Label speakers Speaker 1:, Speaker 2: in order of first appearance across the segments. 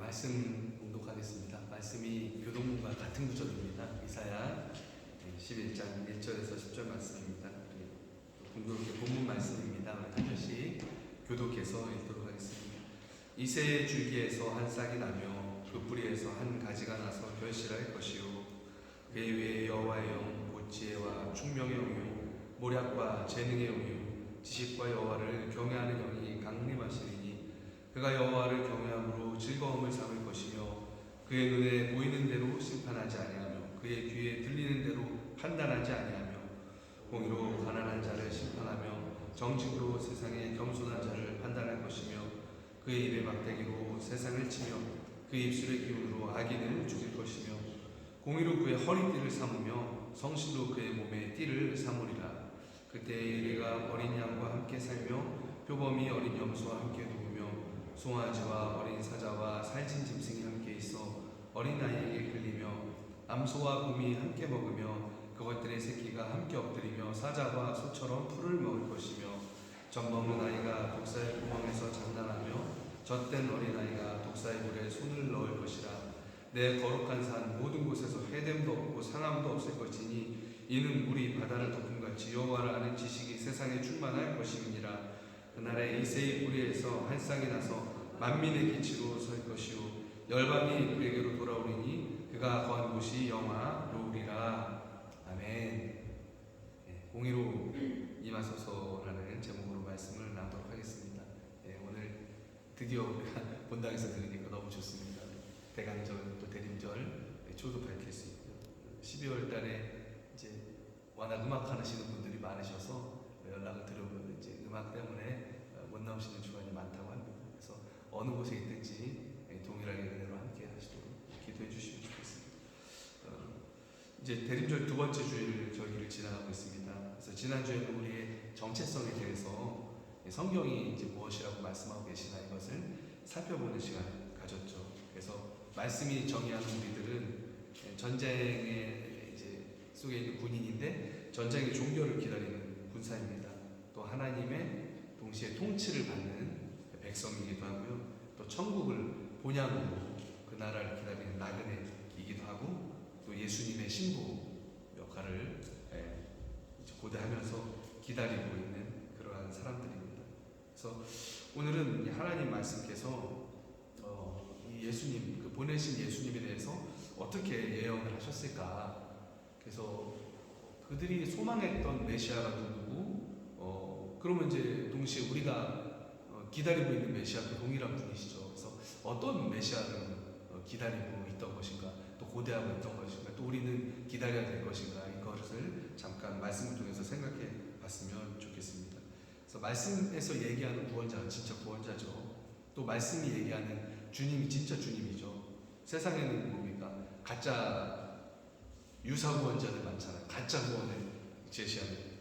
Speaker 1: 말씀 봉독하겠습니다. 말씀이 교동문과 같은 구절입니다. 이사야 11장 1절에서 10절 말씀입니다. 공교롭게 본문 말씀입니다. 우리 한 절씩 교독해서 읽도록 하겠습니다. 이새의 줄기에서 한 싹이 나며 그 뿌리에서 한 가지가 나서 결실할 것이요 그의 위에 여호와의 영 곧 지혜와 총명의 영이요 모략과 재능의 영이요 지식과 여호와를 경외하는 영이 강림하시리니 그가 여호와를 경외함으로 즐거움을 삼을 것이며 그의 눈에 보이는 대로 심판하지 아니하며 그의 귀에 들리는 대로 판단하지 아니하며 공의로 가난한 자를 심판하며 정직으로 세상의 겸손한 자를 판단할 것이며 그의 입의 막대기로 세상을 치며 그의 입술의 기운으로 악인을 죽일 것이며 공의로 그의 허리띠를 삼으며 성실로 그의 몸에 띠를 삼으리라. 그때 의리가 어린 양과 함께 살며 표범이 어린 염소와 함께 누우며 송아지와 어린 사자와 살찐 짐승이 함께 있어 어린 아이에게 끌리며 암소와 곰이 함께 먹으며 그것들의 새끼가 함께 엎드리며 사자와 소처럼 풀을 먹을 것이며 젖먹는 아이가 독사의 구멍에서 장난하며 젖된 어린아이가 독사의 물에 손을 넣을 것이라. 내 거룩한 산 모든 곳에서 해됨도 없고 상함도 없을 것이니 이는 물이 바다를 덮음같이 여호와를 아는 지식이 세상에 충만할 것임이니라. 그날에 이새의 뿌리에서 한 싹이 나서 만민의 기치로 설 것이요 열방이 그에게로 돌아오리니 그가 거한 곳이 영화로우리라. 아멘. 공의로 임하소서라는 제목으로 말씀을 나누도록 하겠습니다. 오늘 드디어 우리가 본당에서 들으니까 너무 좋습니다. 대간절 또 대림절 초도 밝힐 수 있고요. 12월 달에 이제 워낙 음악 하시는 분들이 많으셔서 연락을 드려보면 이제 음악 때문에 못 나오시는 주간이 많다고 합니다. 그래서 어느 곳에 있든지 동일하게 은혜로 함께 하시도록 기도해 주시면 좋겠습니다. 이제 대림절 두 번째 주일 저희를 지나가고 있습니다. 그래서 지난주에는 우리의 정체성에 대해서 성경이 이제 무엇이라고 말씀하고 계시나 이것을 살펴보는 시간을 가졌죠. 그래서 말씀이 정의하는 우리들은 전쟁에 이제 속에 있는 군인인데 전쟁의 종결을 기다리는 군사입니다. 또 하나님의 동시에 통치를 받는 백성이기도 하고요. 또 천국을 본향으로 그 나라를 기다리는 나그네이기도 하고 또 예수님의 신부 역할을 고대하면서 기다리고 있는 그러한 사람들입니다. 그래서 오늘은 하나님 말씀께서 이 예수님, 그 보내신 예수님에 대해서 어떻게 예언을 하셨을까? 그래서 그들이 소망했던 메시아가 누구고, 그러면 이제 동시에 우리가 기다리고 있는 메시아도 동일한 분이시죠. 그래서 어떤 메시아를 기다리고 있던 것인가, 또 고대하고 있던 것인가, 또 우리는 기다려야 될 것인가, 이것을 잠깐 말씀을 통해서 생각해 봤으면 좋겠습니다. 그래서 말씀에서 얘기하는 구원자는 진짜 구원자죠. 또 말씀이 얘기하는 주님이 진짜 주님이죠. 세상에는 뭡니까? 가짜 유사 구원자들 많잖아요. 가짜 구원을 제시하는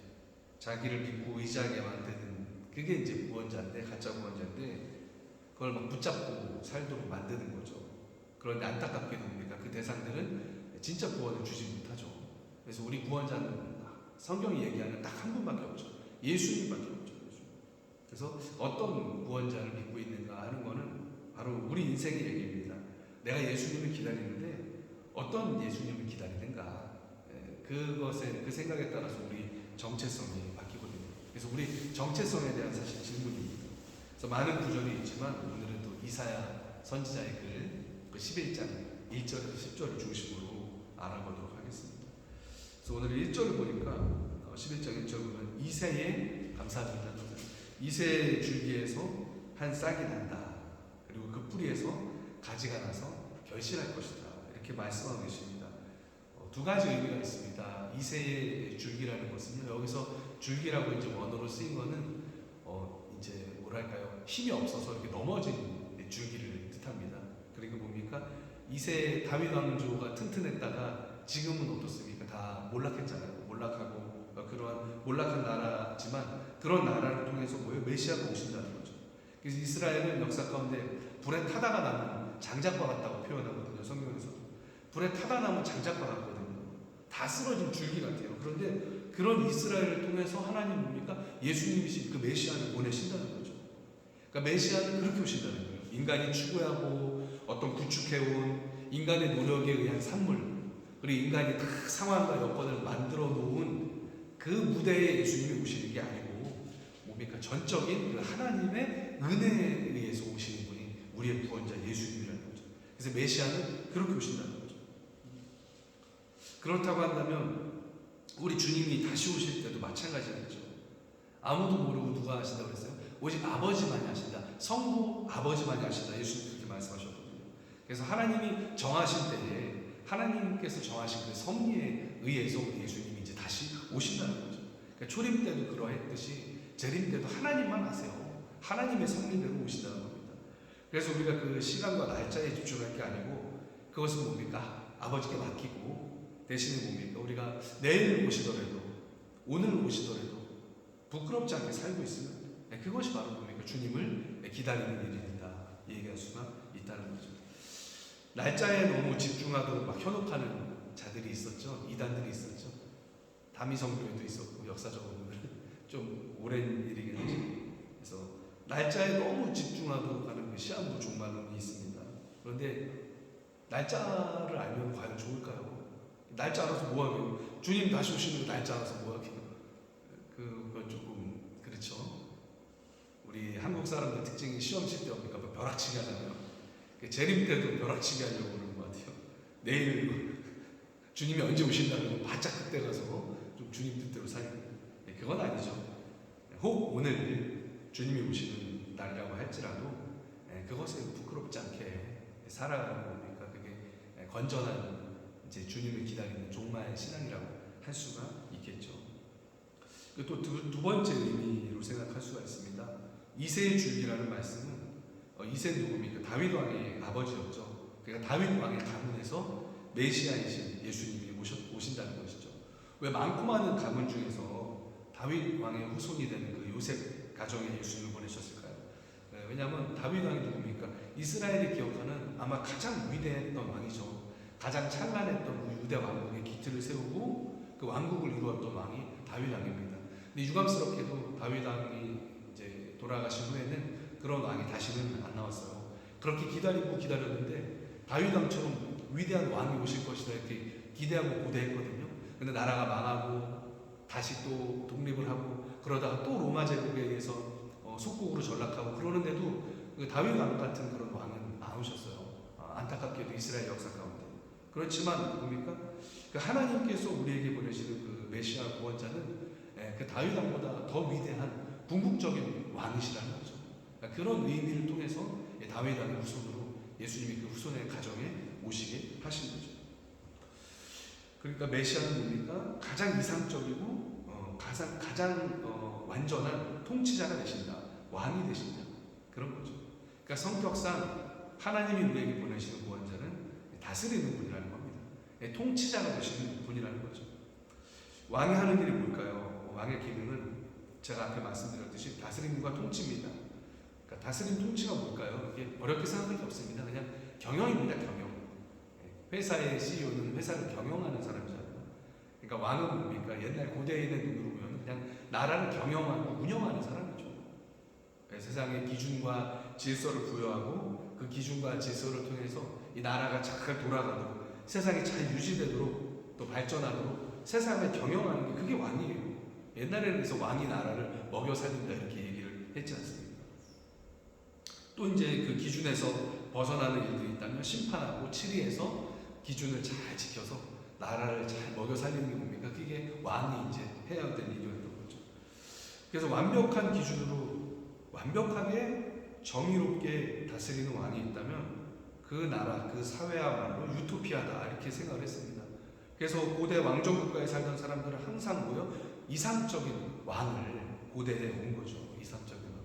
Speaker 1: 자기를 믿고 의지하게 만드는 그게 이제 구원자인데 가짜 구원자인데 그걸 막 붙잡고 살도록 만드는 거죠. 그런데 안타깝게도 뭡니까? 그 대상들은 진짜 구원을 주지 못하죠. 그래서 우리 구원자는 성경이 얘기하는 딱 한 분밖에 없죠. 예수님밖에 없죠. 그래서 어떤 구원자를 믿고 있는가 하는 거는 바로 우리 인생의 얘기입니다. 내가 예수님을 기다리는데 어떤 예수님을 기다리는가? 그것에 그 생각에 따라서 우리 정체성이 바뀌거든요. 그래서 우리 정체성에 대한 사실 질문입니다. 그래서 많은 구절이 있지만 오늘은 또 이사야 선지자의 글 그 11장 1절에서 10절을 중심으로 알아보도록 하겠습니다. 그래서 오늘 1절을 보니까 11장 1절 보면 이새에 감사합니다. 이새 줄기에서 한 싹이 난다. 그리고 그 뿌리에서 가지가 나서 결실할 것이다. 이렇게 말씀하고 계십니다. 두 가지 의미가 있습니다. 이새의 줄기라는 것은요. 여기서 줄기라고 이제 원어로 쓰인 거는 이제 뭐랄까요? 힘이 없어서 이렇게 넘어진 줄기를 뜻합니다. 그리고 뭡니까? 이새 다윗 왕조가 튼튼했다가 지금은 어떻습니까? 다 몰락했잖아요. 몰락하고 그러한 몰락한 나라지만 그런 나라를 통해서 메시아가 오신다는 거죠. 그래서 이스라엘은 역사 가운데 불에 타다가 남은 장작과 같다고 표현하거든요. 성경에서도 불에 타다 남은 장작과 같거든요. 다 쓰러진 줄기 같아요. 그런데 그런 이스라엘을 통해서 하나님 뭡니까? 예수님이신 그 메시아를 보내신다는 거죠. 그러니까 메시아는 그렇게 오신다는 거예요. 인간이 추구하고 어떤 구축해온 인간의 노력에 의한 산물, 그리고 인간이 다 상황과 여건을 만들어 놓은 그 무대에 예수님이 오시는 게 아니고 뭡니까? 전적인 그 하나님의 은혜에 의해서 오시는 분이 우리의 구원자 예수님이라는 거죠. 그래서 메시아는 그렇게 오신다는 거죠. 그렇다고 한다면 우리 주님이 다시 오실 때도 마찬가지겠죠. 아무도 모르고 누가 하신다고 그랬어요? 오직 아버지만이 하신다. 성부 아버지만이 하신다. 예수님 그렇게 말씀하셨거든요. 그래서 하나님이 정하실 때에 하나님께서 정하신 그 섭리에 의해서 우리 예수님이 이제 다시 오신다는 거죠. 그러니까 초림 때도 그러했듯이 재림 때도 하나님만 아세요. 하나님의 섭리대로 오신다는 겁니다. 그래서 우리가 그 시간과 날짜에 집중할 게 아니고 그것은 뭡니까? 아버지께 맡기고 대신에 뭡니까? 우리가 내일 오시더라도 오늘 오시더라도 부끄럽지 않게 살고 있으면 그것이 바로 뭡니까? 주님을 기다리는 일이다 얘기할 수가 있다는 거죠. 날짜에 너무 집중하도록 막 현혹하는 자들이 있었죠. 이단들이 있었죠. 다미성교회도 있었고 역사적으로는 좀 오랜 일이긴 하죠. 그래서 날짜에 너무 집중하도록 하는 그 시한부 종말론이 있습니다. 그런데 날짜를 알면 과연 좋을까요? 날짜 알아서 뭐하게요? 주님 다시 오시는 거 날짜 알아서 뭐하게요? 그건 조금 그렇죠. 우리 한국 사람들 특징이 시험 칠 때 뭡니까? 벼락치기 하잖아요. 재림 때도 벼락치기 하려고 그러는 것 같아요. 내일 주님이 언제 오신다면 바짝 그때 가서 좀 주님 뜻대로 살고 그건 아니죠. 혹 오늘 주님이 오시는 날이라고 할지라도 그것에 부끄럽지 않게 살아가는 겁니까? 그게 건전한 이제 주님을 기다리는 종말 신앙이라고 할 수가 있겠죠. 또 두 번째 의미로 생각할 수가 있습니다. 이새의 줄기라는 말씀은 이새는 누굽니까? 다윗 왕의 아버지였죠. 그러니까 다윗 왕의 가문에서 메시아이신 예수님이 오신다는 것이죠. 왜 많고 많은 가문 중에서 다윗 왕의 후손이 되는 그 요셉 가정에 예수님을 보내셨을까요? 왜냐하면 다윗 왕이 누굽니까? 이스라엘이 기억하는 아마 가장 위대했던 왕이죠. 가장 찬란했던 그 유대 왕국의 기틀을 세우고 그 왕국을 이루었던 왕이 다윗 왕입니다. 근데 유감스럽게도 다윗 왕이 이제 돌아가신 후에는 그런 왕이 다시는 안 나왔어요. 그렇게 기다리고 기다렸는데 다윗 왕처럼 위대한 왕이 오실 것이다 이렇게 기대하고 고대했거든요. 근데 나라가 망하고 다시 또 독립을 하고 그러다가 또 로마 제국에 의해서 속국으로 전락하고 그러는데도 그 다윗 왕 같은 그런 왕은 안 오셨어요. 안타깝게도 이스라엘 역사 가운데. 그렇지만 뭡니까? 그 하나님께서 우리에게 보내시는 그 메시아 구원자는 그 다윗 왕보다 더 위대한 궁극적인 왕이시라는 거죠. 그러니까 그런 의미를 통해서 다윗 왕의 후손으로 예수님이 그 후손의 가정에 오시게 하신 거죠. 그러니까 메시아는 뭡니까? 가장 이상적이고 가장 완전한 통치자가 되신다. 왕이 되신다. 그런 거죠. 그러니까 성격상 하나님이 우리에게 보내시는 구원자는 다스리는 분이라는 겁니다. 통치자가 되시는 분이라는 거죠. 왕이 하는 일이 뭘까요? 왕의 기능은 제가 앞에 말씀드렸듯이 다스림과 통치입니다. 그러니까 다스림 통치가 뭘까요? 이게 어렵게 생각할 게 없습니다. 그냥 경영입니다. 경영. 회사의 CEO는 회사를 경영하는 사람이잖아요. 그러니까 왕은 뭡니까? 옛날 고대인의 눈으로 보면 그냥 나라를 경영하고 운영하는 사람이죠. 세상에 기준과 질서를 부여하고 그 기준과 질서를 통해서 이 나라가 잘 돌아가도록 세상이 잘 유지되도록 또 발전하도록 세상을 경영하는 게 그게 왕이에요. 옛날에는 그래서 왕이 나라를 먹여 살린다 이렇게 얘기를 했지 않습니까? 또 이제 그 기준에서 벗어나는 일들이 있다면 심판하고 치리해서 기준을 잘 지켜서 나라를 잘 먹여 살리는 게 뭡니까? 그게 왕이 이제 해야 될 일이었던 거죠. 그래서 완벽한 기준으로 완벽하게 정의롭게 다스리는 왕이 있다면 그 나라, 그 사회야말로 유토피아다 이렇게 생각을 했습니다. 그래서 고대 왕정 국가에 살던 사람들은 항상 이상적인 왕을 고대에 온 거죠. 이상적인 왕.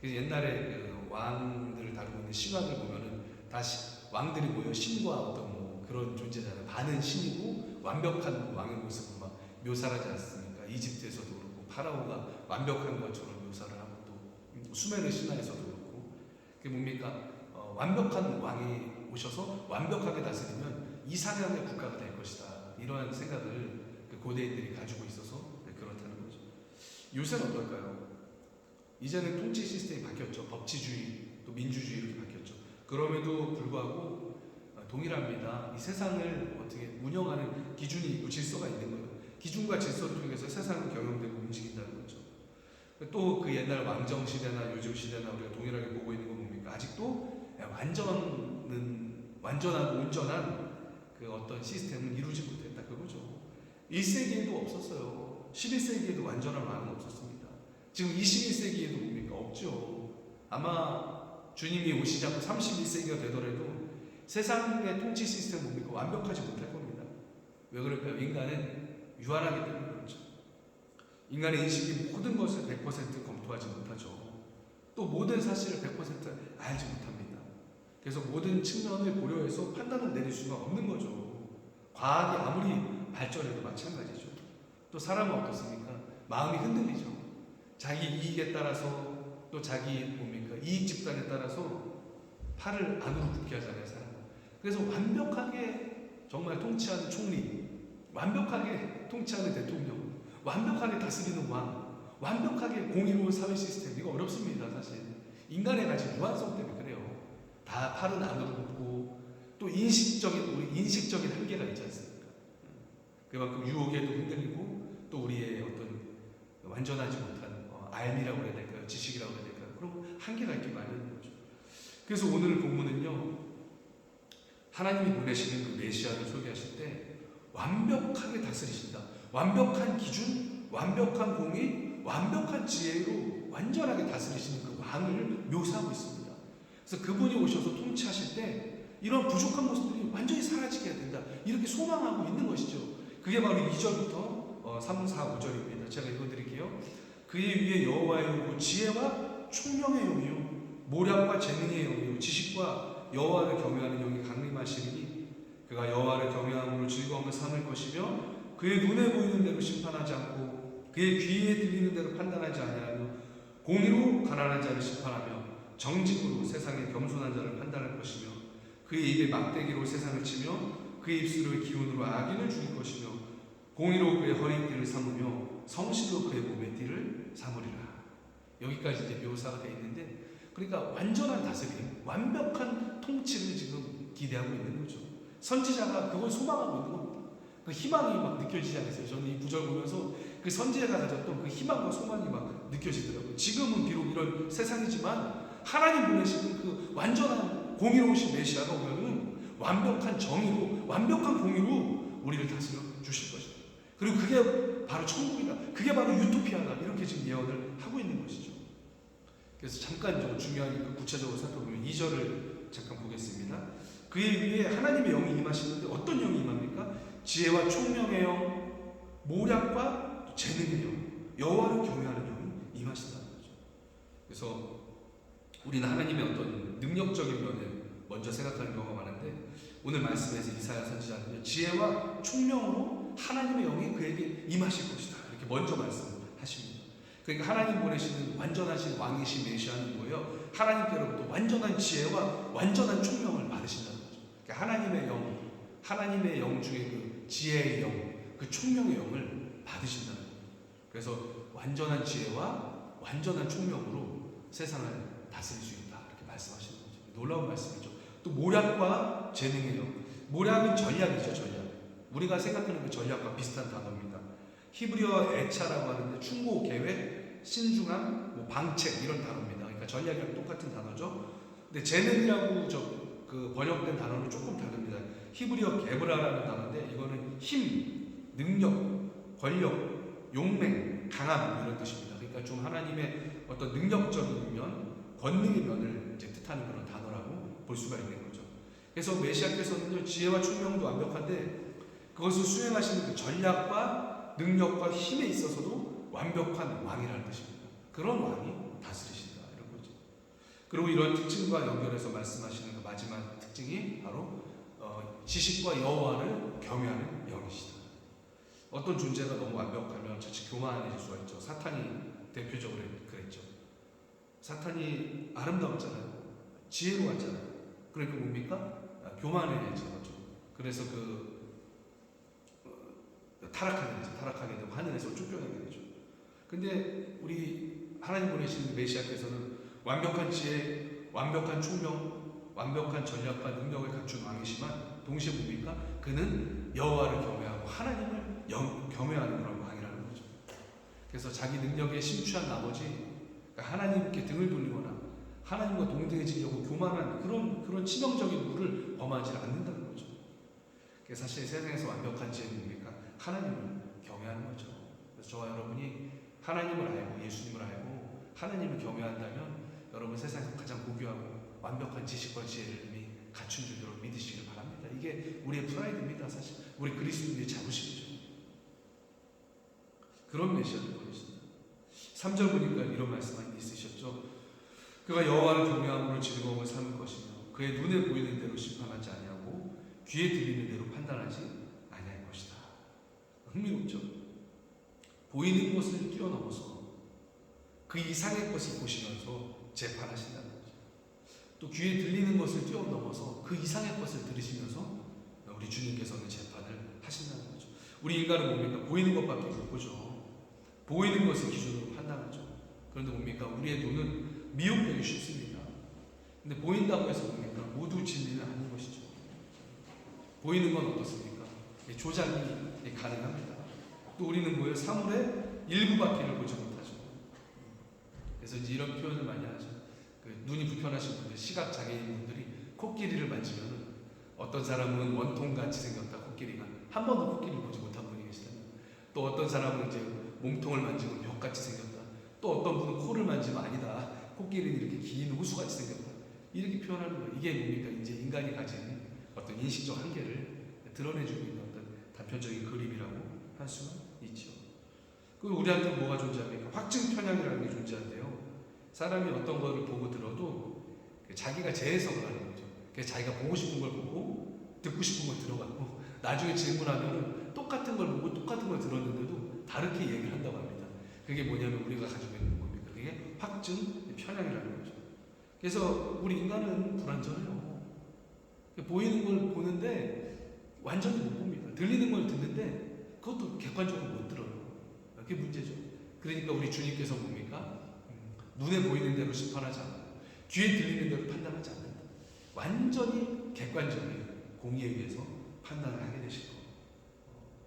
Speaker 1: 그래서 옛날에 그 왕들을 다루고 있는 시간을 보면은 다시 왕들이 모여 신과 어떤 그런 존재잖아요. 반은 신이고 완벽한 왕의 모습을 막 묘사하지 않습니까? 이집트에서도 그렇고 파라오가 완벽한 것처럼 묘사를 하고 또 수메르 신화에서도 그렇고 그게 뭡니까? 완벽한 왕이 오셔서 완벽하게 다스리면 이상향의 국가가 될 것이다. 이러한 생각을 그 고대인들이 가지고 있어서 그렇다는 거죠. 요새는 어떨까요? 이제는 통치 시스템이 바뀌었죠. 법치주의, 또 민주주의 이렇게 바뀌었죠. 그럼에도 불구하고 동일합니다. 이 세상을 어떻게 운영하는 기준이 있고 질서가 있는 거예요. 기준과 질서를 통해서 세상은 경영되고 움직인다는 거죠. 또 그 옛날 왕정 시대나 요즘 시대나 우리가 동일하게 보고 있는 건 뭡니까? 아직도 완전하고 온전한 그 어떤 시스템은 이루지 못했다 그거죠. 1세기에도 없었어요. 11세기에도 완전한 왕은 없었습니다. 지금 21세기에도 뭡니까? 없죠. 아마 주님이 오시지 않고 31세기가 되더라도 세상의 통치 시스템 뭡니까? 완벽하지 못할 겁니다. 왜 그럴까요? 인간은 유한하기 때문에 그렇죠. 인간의 인식이 모든 것을 100% 검토하지 못하죠. 또 모든 사실을 100% 알지 못합니다. 그래서 모든 측면을 고려해서 판단을 내릴 수가 없는 거죠. 과학이 아무리 발전해도 마찬가지죠. 또 사람은 어떻습니까? 마음이 흔들리죠. 자기 이익에 따라서 또 자기 뭡니까? 이익 집단에 따라서 팔을 안으로 굽게 하잖아요, 사람은. 그래서 완벽하게 정말 통치하는 총리, 완벽하게 통치하는 대통령, 완벽하게 다스리는 왕, 완벽하게 공의로운 사회 시스템, 이거 어렵습니다, 사실. 인간의 가진 무한성 때문에 그래요. 다 팔은 안으로 굽고 또 우리 인식적인 한계가 있지 않습니까? 그만큼 유혹에도 흔들리고 또 우리의 어떤 완전하지 못한 알미라고 해야 될까요? 지식이라고 해야 될까요? 그런 한계가 있기 마련인 거죠. 그래서 오늘 본문은요, 하나님이 보내시는 그 메시아를 소개하실 때 완벽하게 다스리신다. 완벽한 기준, 완벽한 공의, 완벽한 지혜로 완전하게 다스리시는 그 왕을 묘사하고 있습니다. 그래서 그분이 오셔서 통치하실 때 이런 부족한 모습들이 완전히 사라지게 해야 된다. 이렇게 소망하고 있는 것이죠. 그게 바로 2절부터 3, 4, 5절입니다. 제가 읽어드릴게요. 그의 위에 여호와의 영이요 지혜와 총명의 영이요 모략과 재능의 영이요 지식과 여호와를 경외하는 영이 강림하시리니 그가 여호와를 경외함으로 즐거움을 삼을 것이며 그의 눈에 보이는 대로 심판하지 않고 그의 귀에 들리는 대로 판단하지 아니하며 공의로 가난한 자를 심판하며 정직으로 세상의 겸손한 자를 판단할 것이며 그의 입에 막대기로 세상을 치며 그의 입술의 기운으로 악인을 죽일 것이며 공의로 그의 허리띠를 삼으며 성실로 그의 몸의 띠를 삼으리라. 여기까지 이제 묘사가 되어 있는데, 그러니까 완전한 다스림, 완벽한 통치를 지금 기대하고 있는 거죠. 선지자가 그걸 소망하고 있는 겁니다. 그 희망이 막 느껴지지 않았어요. 저는 이 구절 보면서 그 선지자가 가졌던 그 희망과 소망이 막 느껴지더라고요. 지금은 비록 이런 세상이지만 하나님 보내시는 그 완전한 공의로우신 메시아가 오면은 완벽한 정의로, 완벽한 공의로 우리를 다스려 주실 것이다. 그리고 그게 바로 천국이다. 그게 바로 유토피아다. 이렇게 지금 예언을 하고 있는 것이죠. 그래서 잠깐 좀 중요한 그 구체적으로 살펴보면 2절을 잠깐 보겠습니다. 그의 위에 하나님의 영이 임하시는데 어떤 영이 임합니까? 지혜와 총명의 영, 모략과 재능의 영, 여호와를 경외하는 영이 임하신다는 거죠. 그래서 우리는 하나님의 어떤 능력적인 면을 먼저 생각하는 경우가 많은데 오늘 말씀에서 이사야 선지자는요, 지혜와 총명으로 하나님의 영이 그에게 임하실 것이다. 이렇게 먼저 말씀하십니다. 그러니까 하나님 보내시는 완전하신 왕이신 메시아는 뭐예요? 하나님께로부터 완전한 지혜와 완전한 총명을 받으신다는 거죠. 그러니까 하나님의 영 중에 그 지혜의 영, 그 총명의 영을 받으신다는 거예요. 그래서 완전한 지혜와 완전한 총명으로 세상을 다스릴 수 있다. 이렇게 말씀하시는 거죠. 놀라운 말씀이죠. 또 모략과 재능의 영. 모략은 전략이죠, 전략. 우리가 생각하는 그 전략과 비슷한 단어입니다. 히브리어 에차라고 하는데 충고, 계획, 신중함, 뭐 방책 이런 단어입니다. 그러니까 전략이랑 똑같은 단어죠. 근데 재능이라고 그 번역된 단어는 조금 다릅니다. 히브리어 게브라라는 단어인데 이거는 힘, 능력, 권력, 용맹, 강함 이런 뜻입니다. 그러니까 좀 하나님의 어떤 능력적인 면, 권능의 면을 이제 뜻하는 그런 단어라고 볼 수가 있는 거죠. 그래서 메시아께서는요, 지혜와 총명도 완벽한데 그것을 수행하시는 그 전략과 능력과 힘에 있어서도 완벽한 왕이라는 뜻입니다. 그런 왕이 다스리신다 이런 거죠. 그리고 이런 특징과 연결해서 말씀하시는 그 마지막 특징이 바로 지식과 여호와를 경외하는 영이시다. 어떤 존재가 너무 완벽하면 자칫 교만해질 수가 있죠. 사탄이 대표적으로 그랬죠. 사탄이 아름다웠잖아요. 지혜로웠잖아요. 그러니까 뭡니까? 교만해지죠. 그래서 타락하게 되고 하늘에서 쫓겨나게 되죠. 근데 우리 하나님 보내시는 메시아께서는 완벽한 지혜, 완벽한 총명, 완벽한 전략과 능력을 갖춘 왕이지만 동시에 뭡니까? 그는 여호와를 경외하고 하나님을 경외하는 그런 왕이라는 거죠. 그래서 자기 능력에 심취한 나머지 하나님께 등을 돌리거나 하나님과 동등해지려고 교만한 그런 치명적인 물을 범하지 않는다는 거죠. 사실 세상에서 완벽한 지혜는 뭡니까? 하나님을 경외하는 거죠. 그래서 저와 여러분이 하나님을 알고 예수님을 알고 하나님을 경외한다면 여러분 세상에서 가장 고귀하고 완벽한 지식과 지혜를 이미 갖춘 줄로 믿으시길 바랍니다. 이게 우리의 프라이드입니다. 사실 우리 그리스도인의 자부심이죠. 그런 메시아를 보내신다. 3절 보니까 이런 말씀이 있으셨죠. 그가 여호와를 경외함으로 즐거움을 삼을 것이며 그의 눈에 보이는 대로 심판하지 아니하고 귀에 들리는 대로 판단하지 아니할 것이다. 흥미롭죠. 보이는 것을 뛰어넘어서 그 이상의 것을 보시면서 재판하신다는 거죠. 또 귀에 들리는 것을 뛰어넘어서 그 이상의 것을 들으시면서 우리 주님께서는 재판을 하신다는 거죠. 우리 인간은 뭡니까? 보이는 것밖에 못 보죠. 보이는 것을 기준으로 판단하죠. 그런데 뭡니까? 우리의 눈은 미혹되기 쉽습니다. 근데 보인다고 해서 뭡니까? 모두 진리는 아닌 것이죠. 보이는 건 어떻습니까? 조작이 가능합니다. 또 우리는 뭐예요? 사물의 일부밖에를 보지 못하죠. 그래서 이제 이런 표현을 많이 하죠. 눈이 불편하신 분들, 시각 장애인 분들이 코끼리를 만지면 어떤 사람은 원통같이 생겼다 코끼리가 한 번도 코끼리를 보지 못한 분이 계시다면, 또 어떤 사람은 이제 몸통을 만지면 벽같이 생겼다. 또 어떤 분은 코를 만지면 아니다. 코끼리는 이렇게 긴 호수같이 생겼다. 이렇게 표현하는 거예요. 이게 뭡니까? 이제 인간이 가진 어떤 인식적 한계를 드러내주고 있는 어떤 단편적인 그림이라고 할 수가 있죠. 그리고 우리한테 뭐가 존재합니까? 확증 편향이라는 게 존재한데요. 사람이 어떤 거를 보고 들어도 자기가 재해석을 하는 거죠. 그래서 자기가 보고 싶은 걸 보고 듣고 싶은 걸 들어가고 나중에 질문하면 똑같은 걸 보고 똑같은 걸 들었는데도 다르게 얘기를 한다고 합니다. 그게 뭐냐면 우리가 가지고 있는 겁니까? 그게 확증 편향이라는 거죠. 그래서 우리 인간은 불완전해요. 보이는 걸 보는데 완전히 못 봅니다. 들리는 걸 듣는데 그것도 객관적으로 못 들어요. 그게 문제죠. 그러니까 우리 주님께서 뭡니까? 눈에 보이는 대로 심판하지 않고 귀에 들리는 대로 판단하지 않는다. 완전히 객관적인 공의에 의해서 판단을 하게 되실 거예요.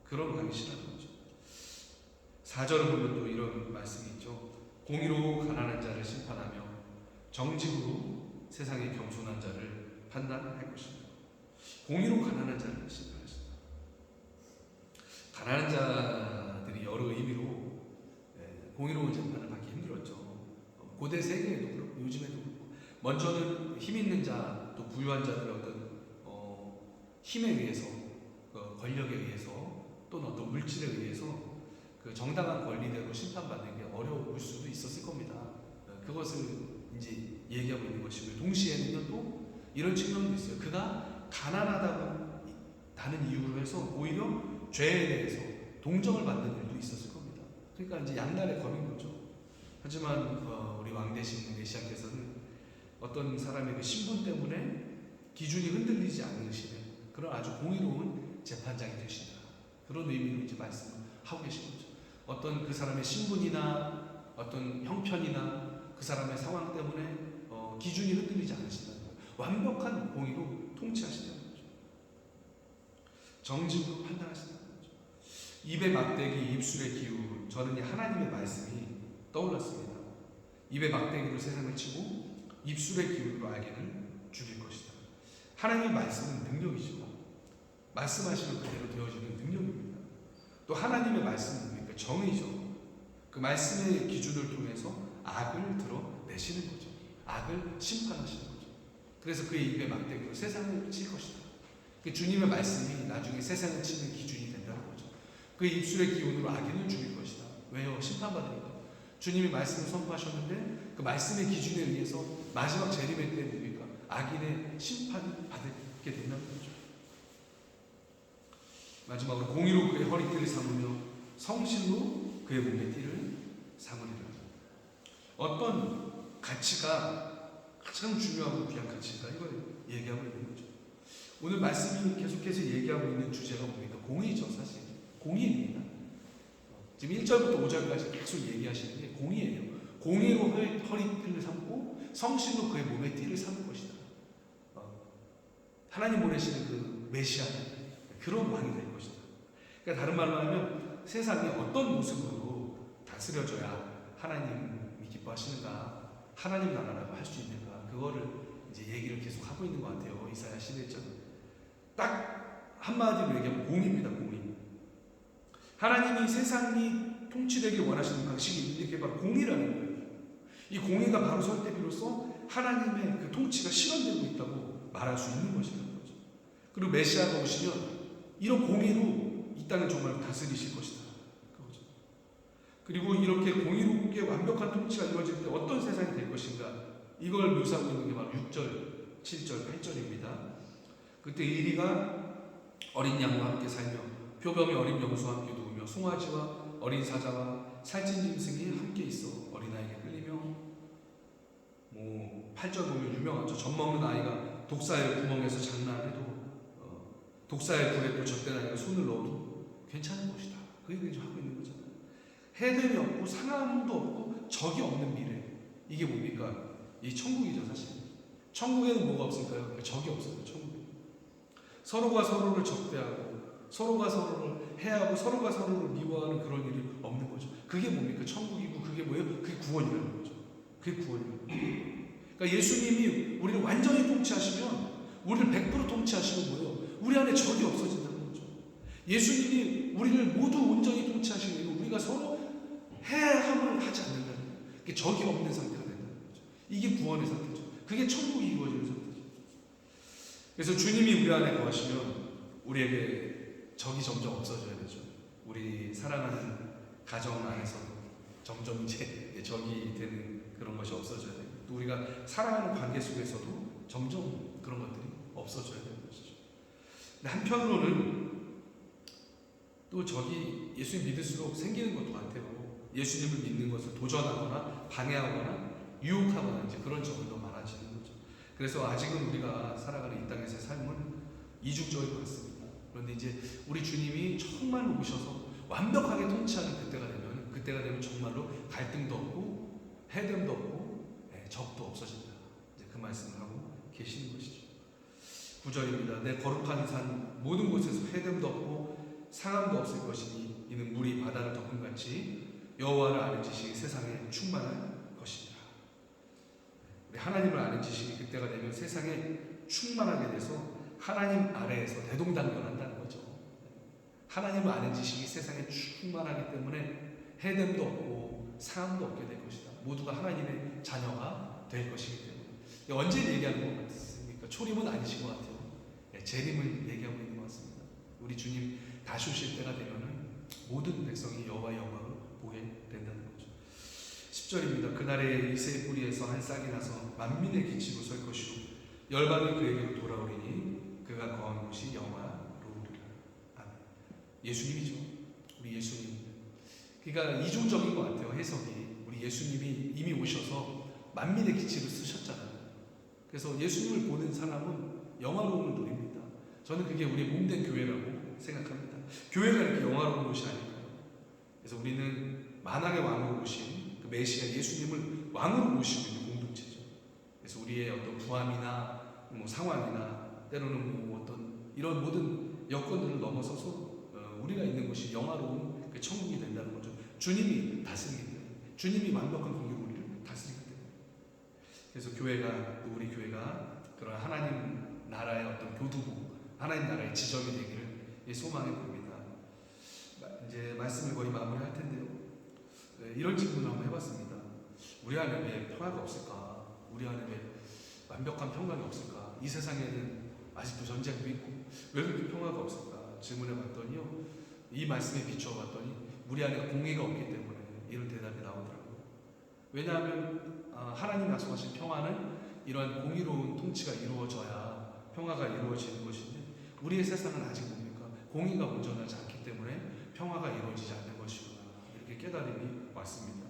Speaker 1: 그런 왕이시라는 거죠. 4절을 보면 또 이런 말씀이 있죠. 공의로 가난한 자를 심판하며 정직으로 세상의 겸손한 자를 판단할 것입니다. 공의로 가난한 자를 심판하신다. 가난한 자들이 여러 의미로 공의로운 재판을 받기 힘들었죠. 고대 세계에도 그렇고 요즘에도 그렇고, 먼저는 힘 있는 자, 또 부유한 자들의 어떤 힘에 의해서, 권력에 의해서, 또는 어떤 물질에 의해서 그 정당한 권리대로 심판받는 게 어려울 수도 있었을 겁니다. 그것을 이제 얘기하고 있는 것이고요. 동시에는 또 이런 측면도 있어요. 그가 가난하다고 다는 이유로 해서 오히려 죄에 대해서 동정을 받는 일도 있었을 겁니다. 그러니까 이제 양날의 검인 거죠. 하지만 우리 왕 대신 메시아께서는 어떤 사람의 그 신분 때문에 기준이 흔들리지 않으시는 그런 아주 공의로운 재판장이 되신다. 그런 의미로 이제 말씀을 하고 계신 거죠. 어떤 그 사람의 신분이나 어떤 형편이나 그 사람의 상황 때문에 기준이 흔들리지 않으신다는 거예요. 완벽한 공의로 통치하신다는 거죠. 정직으로 판단하신다는 거죠. 입의 막대기, 입술의 기울, 저는 이 하나님의 말씀이 떠올랐습니다. 입의 막대기로 세상을 치고 입술의 기울로 악인을 죽일 것이다. 하나님의 말씀은 능력이죠. 말씀하시면 그대로 되어지는 능력입니다. 또 하나님의 말씀은 뭡니까? 정의죠. 그 말씀의 기준을 통해서 악을 드러내시는 거죠. 악을 심판하시는 거죠. 그래서 그의 입의 막대기로 세상을 칠 것이다. 그 주님의 말씀이 나중에 세상을 치는 기준이 된다는 거죠. 그의 입술의 기운으로 악인을 죽일 것이다. 왜요? 심판받으니까. 주님이 말씀을 선포하셨는데 그 말씀의 기준에 의해서 마지막 재림의 때 뭡니까? 악인의 심판을 받게 된다는 거죠. 마지막으로 공의로 그의 허리띠를 삼으며 성실로 그의 몸의 띠를 삼으리라. 어떤 가치가 가장 중요하고 귀한 가치인가 이걸 얘기하고 있는 거죠. 오늘 말씀이 계속해서 얘기하고 있는 주제가 뭡니까? 공의죠. 사실 공의입니다. 지금 1절부터 5절까지 계속 얘기하시는 게 공의예요. 공의로 허리띠를 삼고 성실로 그의 몸에 띠를 삼을 것이다. 하나님 보내시는 그 메시아, 그런 왕이 될 것이다. 그러니까 다른 말로 하면 세상이 어떤 모습으로 다스려져야 하나님이 기뻐하시는가, 하나님 나라라고 할 수 있는가, 그거를 이제 얘기를 계속 하고 있는 것 같아요. 이사야 11장. 딱 한마디로 얘기하면 공입니다. 공의. 하나님이 세상이 통치되길 원하시는 방식이 이게 바로 공의라는 거예요. 이 공의가 바로 설 때 비로소 하나님의 그 통치가 실현되고 있다고 말할 수 있는 것이라는 거죠. 그리고 메시아가 오시면 이런 공의로 이 땅을 정말 다스리실 것이다. 그거죠. 그리고 이렇게 공의롭게 완벽한 통치가 이루어질 때 어떤 세상이 될 것인가, 이걸 묘사하고 있는 게 바로 6절, 7절, 8절입니다. 그때 이리가 어린 양과 함께 살며 표범이 어린 염소와 함께 누우며 송아지와 어린 사자와 살찐 짐승이 함께 있어 어린아이에게 끌리며, 8절 보면 유명하죠. 젖먹는 아이가 독사의 구멍에서 장난해도 독사의 불에 또 젖된 아이가 손을 넣어도 괜찮은 것이다. 그 얘기를 하고 있는 거잖아요. 해됨이 없고 상함도 없고 적이 없는 미래. 이게 뭡니까? 이 천국이죠. 사실 천국에는 뭐가 없을까요? 적이 없어요. 천국에 서로가 서로를 적대하고 서로가 서로를 해하고 서로가 서로를 미워하는 그런 일이 없는 거죠. 그게 뭡니까? 천국이고 그게 뭐예요? 그게 구원이라는 거죠. 그게 구원이라는 거죠. 그러니까 예수님이 우리를 완전히 통치하시면, 우리를 100% 통치하시면 뭐예요? 우리 안에 적이 없어진다는 거죠. 예수님이 우리를 모두 온전히 통치하시면 우리가 서로 해함을 하지 않는다는 거예요. 적이 없는 상태가 된다는 거죠. 이게 구원의 상태죠. 그게 천국이 이루어지는 상태죠. 그래서 주님이 우리 안에 거하시면 우리에게 적이 점점 없어져야 되죠. 우리 사랑하는 가정 안에서도 점점 이제 적이 되는 그런 것이 없어져야 돼요. 또 우리가 사랑하는 관계 속에서도 점점 그런 것들이 없어져야 되는 것이죠. 근데 한편으로는 또 적이 예수님 믿을수록 생기는 것도 같아요. 예수님을 믿는 것을 도전하거나 방해하거나 유혹하거나 이제 그런 적이 더 많아지는 거죠. 그래서 아직은 우리가 살아가는 이 땅에서의 삶은 이중적일 것 같습니다. 그런데 이제 우리 주님이 정말 오셔서 완벽하게 통치하는 그때가 되면 정말로 갈등도 없고 해됨도 없고 적도 없어진다. 이제 그 말씀을 하고 계시는 것이죠. 9절입니다. 내 거룩한 산 모든 곳에서 해됨도 없고 상함도 없을 것이니 이는 물이 바다를 덮은 같이 여호와를 아는 지식이 세상에 충만할 것이니라. 우리 하나님을 아는 지식이 그때가 되면 세상에 충만하게 돼서 하나님 아래에서 대동단결한다는 거죠. 하나님을 아는 지식이 세상에 충만하기 때문에 해됨도 없고 상함도 없게 될 것이다. 모두가 하나님의 자녀가 될 것이기 때문에. 언제 얘기하는 것 같습니까? 초림은 아니신 것 같아요. 재림을 얘기하고 있는 것 같습니다. 우리 주님 다시 오실 때가 되면은 모든 백성이 여호와의 영광을 보게 된다는 거죠. 10절입니다. 그날에 이새의 뿌리에서 한 싹이 나서 만민의 기치로 설 것이요 열방이 그에게로 돌아오리니 그가 거한 곳이 영화로우리라. 아멘. 예수님이죠. 우리 예수님. 그러니까 이중적인 것 같아요. 해석이. 우리 예수님이 이미 오셔서 만민의 기치를 쓰셨잖아요. 그래서 예수님을 보는 사람은 영화로움을 누립니다. 저는 그게 우리 몸된 교회라고 생각합니다. 교회가 이렇게 영화로운 곳이 아닐까요? 그래서 우리는 만왕의 왕으로 오신 그 메시아 예수님을 왕으로 모시고 있는 공동체죠. 그래서 우리의 어떤 부함이나 상황이나 때로는 어떤 이런 모든 여건들을 넘어서서 우리가 있는 곳이 영화로운 그 천국이 된다는 거죠. 주님이 다스리기 때문에, 주님이 완벽한 공의로 우리를 다스리기 때문에. 그래서 교회가, 또 우리 교회가 그런 하나님 나라의 어떤 교두보, 하나님 나라의 지점이 되기를 소망해 봅니다. 이제 말씀을 거의 마무리할 텐데요. 이런 질문을 한번 해봤습니다. 우리 안에 왜 평화가 없을까? 우리 안에 왜 완벽한 평강이 없을까? 이 세상에는 아직도 전쟁도 있고 왜 그렇게 평화가 없을까? 질문해 봤더니요, 이 말씀에 비추어 봤더니 우리 안에 공의가 없기 때문에 이런 대답이 나오더라고요. 왜냐하면 하나님 약속하신 평화는 이러한 공의로운 통치가 이루어져야 평화가 이루어지는 것인데, 우리의 세상은 아직 뭡니까? 공의가 온전하지 않기 때문에 평화가 이루어지지 않는 것이구나, 이렇게 깨달음이 왔습니다.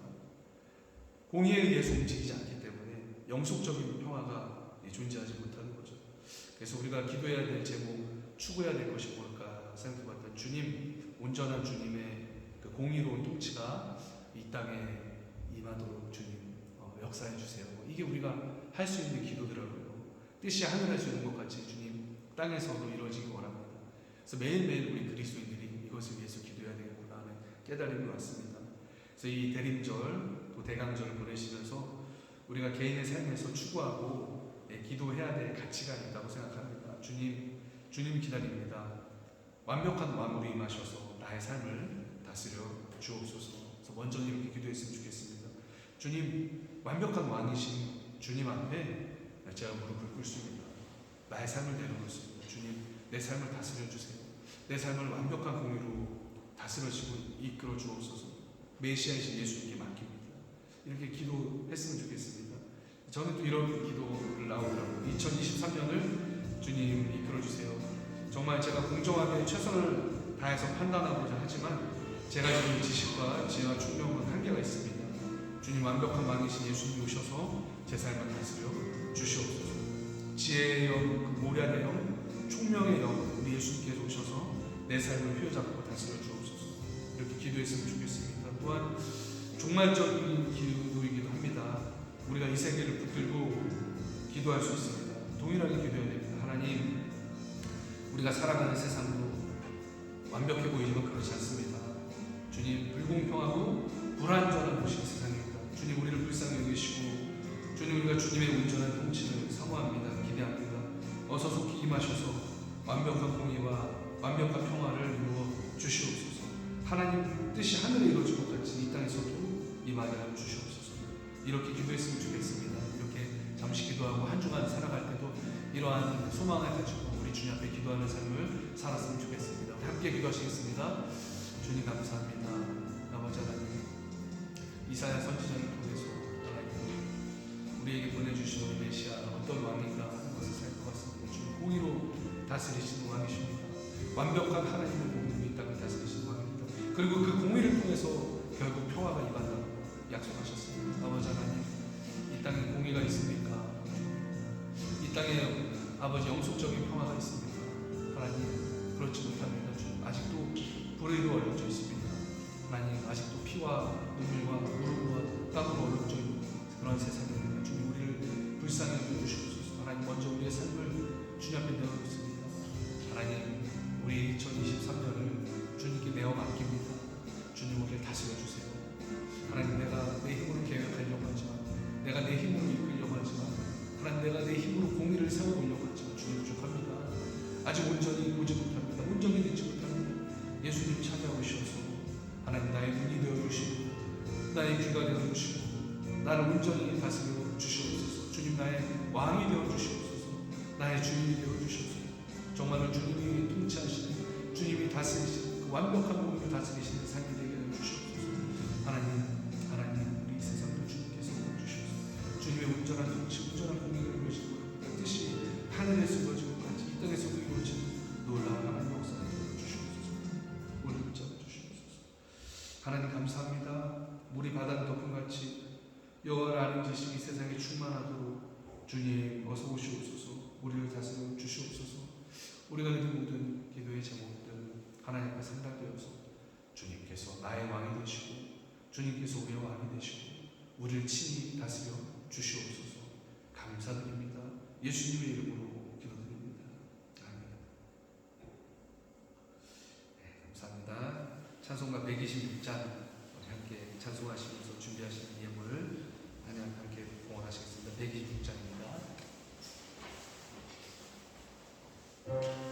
Speaker 1: 공의에 의해서 움직이지 않기 때문에 영속적인 평화가 존재하지 못하는 거죠. 그래서 우리가 기도해야 될 제목, 추구해야 될 것이 뭘까 생각해봤더니, 주님, 온전한 주님의 그 공의로운 통치가 이 땅에 임하도록 주님 역사해 주세요. 이게 우리가 할 수 있는 기도더라고요. 뜻이 하늘에서 오는 것 같이 주님 땅에서도 이루어지기 원합니다. 그래서 매일매일 우리 그리스도인들이 이것을 위해서 기도해야 되겠구나 하는 깨달음이 왔습니다. 그래서 이 대림절 또 대강절을 보내시면서 우리가 개인의 삶에서 추구하고 기도해야 될 가치가 있다고 생각합니다. 주님 기다립니다. 완벽한 왕으로 임하셔서 나의 삶을 다스려 주옵소서. 그래서 먼저 이렇게 기도했으면 좋겠습니다. 주님, 완벽한 왕이신 주님 앞에 제가 무릎을 꿇습니다. 나의 삶을 내려놓습니다. 주님, 내 삶을 다스려 주세요. 내 삶을 완벽한 공의로 다스려지고 이끌어 주옵소서. 메시아이신 예수님께 맡깁니다. 이렇게 기도했으면 좋겠습니다. 저는 또 이런 기도를 나오더라고요. 2023년을 주님 이끌어 주세요. 정말 제가 공정하게 최선을 다해서 판단하고자 하지만 제가 지금 지식과 지혜와 총명은 한계가 있습니다. 주님, 완벽한 왕이신 예수님이 오셔서 제 삶을 다스려 주시옵소서. 지혜의 영, 모략의 영, 총명의 영, 우리 예수님께서 오셔서 내 삶을 휘어잡고 다스려 주옵소서. 이렇게 기도했으면 좋겠습니다. 또한 종말적인 기도이기도 합니다. 우리가 이 세계를 붙들고 기도할 수 있습니다. 동일하게 기도해야 됩니다. 하나님, 우리가 살아가는 세상도 완벽해 보이지만 그렇지 않습니다. 주님, 불공평하고 불안전한 곳이 세상입니다. 주님, 우리를 불쌍히 여기시고 주님, 우리가 주님의 온전한 통치를 사모합니다. 기대합니다. 어서 속히 임하셔서 완벽한 공의와 완벽한 평화를 이루어 주시옵소서. 하나님 뜻이 하늘에 이루어진 것 같이 이 땅에서도 임하여 주시옵소서. 이렇게 기도했으면 좋겠습니다. 이렇게 잠시 기도하고 한 주간 살아갈 때도 이러한 소망을 가지고 우리 주님 앞에 기도하는 삶을 살았으면 좋겠습니다. 함께 기도하시겠습니다. 주님 감사합니다. 아버지 하나님, 이사야 선지자를 통해서 하나님 우리에게 보내주신 우리 메시아 어떤 왕인가 하는 것을 살펴봤습니다. 주님, 공의로 다스리시는 왕이십니다. 완벽한 하나님의 공의로 이 땅을 다스리시는 왕입니다. 그리고 그 공의를 통해서 결국 평화가 임한다고 약속하셨습니다. 아버지 하나님, 이 땅에 공의가 있습니까? 이 땅에 아버지 영속적인 평화가 있습니까? 하나님, 그렇지 못합니다. 주님, 아직도 불의로 얼룩져 있습니다. 하나님, 아직도 피와 눈물과 무릎과 땀으로 얼룩져 있는 그런 세상입니다. 주님, 우리를 불쌍히 여겨주시옵소서. 하나님, 먼저 우리의 삶을 주님 앞에 내어놓습니다. 하나님, 우리 2023년을 주님께 내어 맡깁니다. 주님, 우리를 다스려 주세요. 하나님, 내가 내 힘으로 계획하려고 하지만, 내가 내 힘으로 이끌려고 하지만, 하나님, 내가 내 힘으로 공의를 세워보려고 하지만 주님 부족합니다. 아직 온전히 보지 못합니다. 온전히 듣지 못합니다. 예수님 찾아오셔서 하나님, 나의 눈이 되어주시고 나의 귀가 되어주시고 나를 온전히 다스려 주시옵소서. 주님, 나의 왕이 되어주시옵소서. 나의 주인이 되어주시옵소서. 정말로 주님이 통치하시는, 주님이 다스리시는 그 완벽한 공의로 다스리시는 삶이 되게 해주시옵소서. 하나님, 우리 이 세상도 주님께서 주시옵소서. 주님의 온전한 통치, 온전한 공의를 이루어지고 그 뜻이 하늘에서 이루어진 것 같이 이 땅에서도 이루어지는 놀라운 하나님의 역사를 주시옵소서. 오늘 붙잡아 주시옵소서. 하나님 감사합니다. 물이 바다를 덮은 같이 여호와를 아는 지식이 세상에 충만하도록 주님 어서 오시옵소서. 우리를 다스려 주시옵소서. 우리가 드린 모든 기도의 제목들 하나님 앞에 상달되어서 주님께서 나의 왕이 되시고 주님께서 우리의 왕이 되시고 우리를 친히 다스려 주시옵소서. 감사드립니다. 예수님의 이름으로 기도드립니다. 아멘. 네, 감사합니다. 찬송가 126장 함께 찬송하시면서 준비하시는 예물을 함께 봉헌하시겠습니다. 126장입니다.
Speaker 2: 주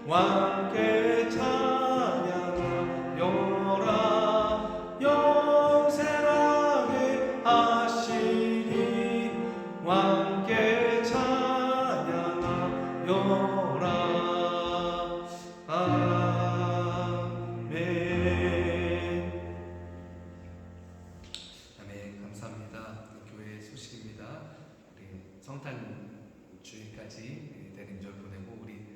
Speaker 1: 왕께 찬양하여라 영생하게 하시니 왕께 찬양하여라. 아멘. 아멘. 감사합니다. 교회 소식입니다. 우리 성탄 주일까지 대림절 보내고 우리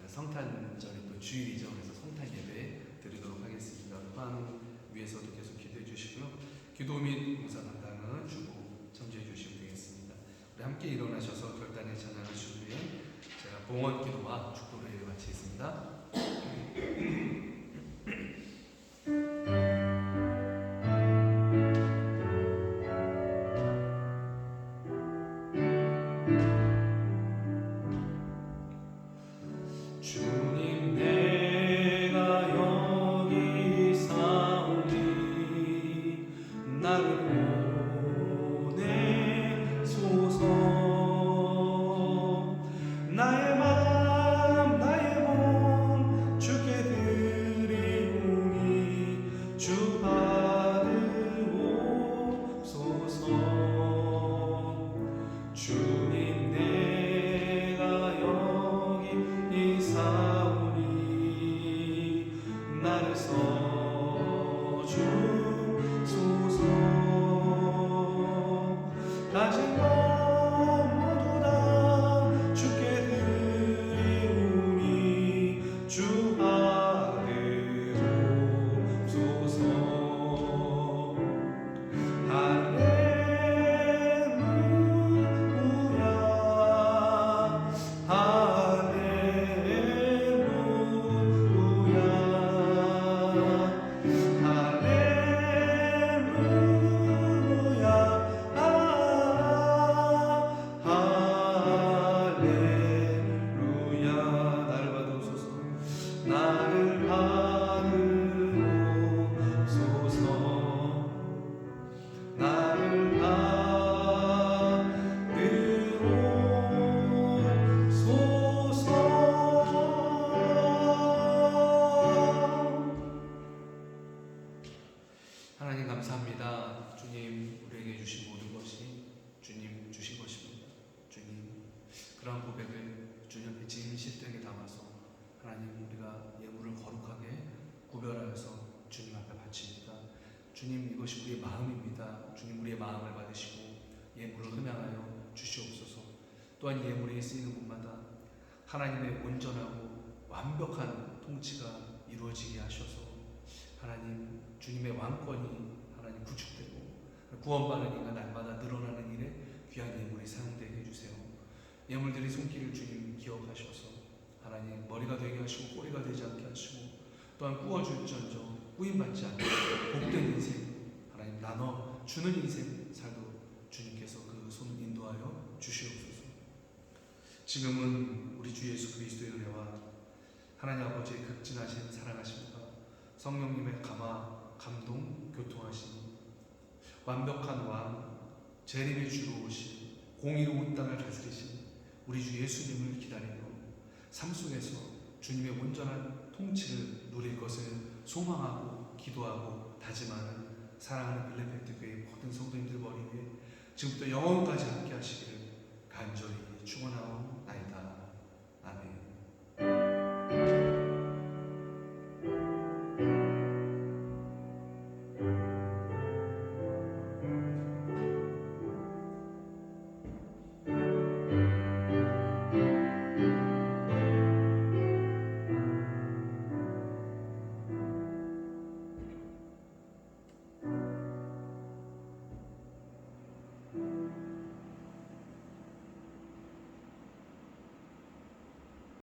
Speaker 1: 성탄절이 또 주일이죠. 그래서 성탄 예배 드리도록 하겠습니다. 포항 위에서도 계속 기도해 주시고요. 기도 및 봉사 담당은 주보 참조해 주시면 되겠습니다. 우리 함께 일어나셔서 결단의 찬양하신 후에 제가 봉헌 기도와 축도를 마치겠습니다. 주님 내가 여기 있사오니 나를 보내소서. 나의 마음 나의 몸 주께 드리오니 주 받으옵소서. 주님 내가 여기 이사오니 나를 써주소서. 가진 것 모두 다 주께 드리오니 주 받으옵소서. 나를 받으옵소서. 나를 받으옵소서. 하나님 감사합니다. 주님 우리에게 주신 모든 것이 주님 주신 것입니다. 주님 그러한 고백을 주님 앞에 진실 되게 담아서 하나님 우리가 예물을 거룩하게 구별하여서 주님 앞에 바칩니다. 주님 이것이 우리의 마음입니다. 주님 우리의 마음을 받으시고 예물을 흠양하여 주시옵소서. 또한 예물이 쓰이는 곳마다 하나님의 온전하고 완벽한 통치가 이루어지게 하셔서 하나님 주님의 왕권이 하나님 구축되고 구원받는 이가 날마다 늘어나는 일에 귀한 예물이 사용되게 해주세요. 예물들이 손길을 주님 기억하셔서 하나님 머리가 되게 하시고 꼬리가 되지 않게 하시고 또한 꾸어줄지언정 꾸임받지 않게 복된 인생 하나님 나눠 주는 인생 살도록 주님께서 그 손을 인도하여 주시옵소서. 지금은 우리 주 예수 그리스도의 은혜와 하나님 아버지의 극진하신 사랑하심과 성령님의 감동 교통하심 완벽한 왕 재림의 주로 오신 공의로운 땅을 다스리신 우리 주 예수님을 기다리며 삶 속에서 주님의 온전한 통치를 누릴 것을 소망하고 기도하고 다짐하는 사랑하는 빌레펜트 교회 모든 성도님들 머리 위에 지금부터 영원까지 함께 하시기를 간절히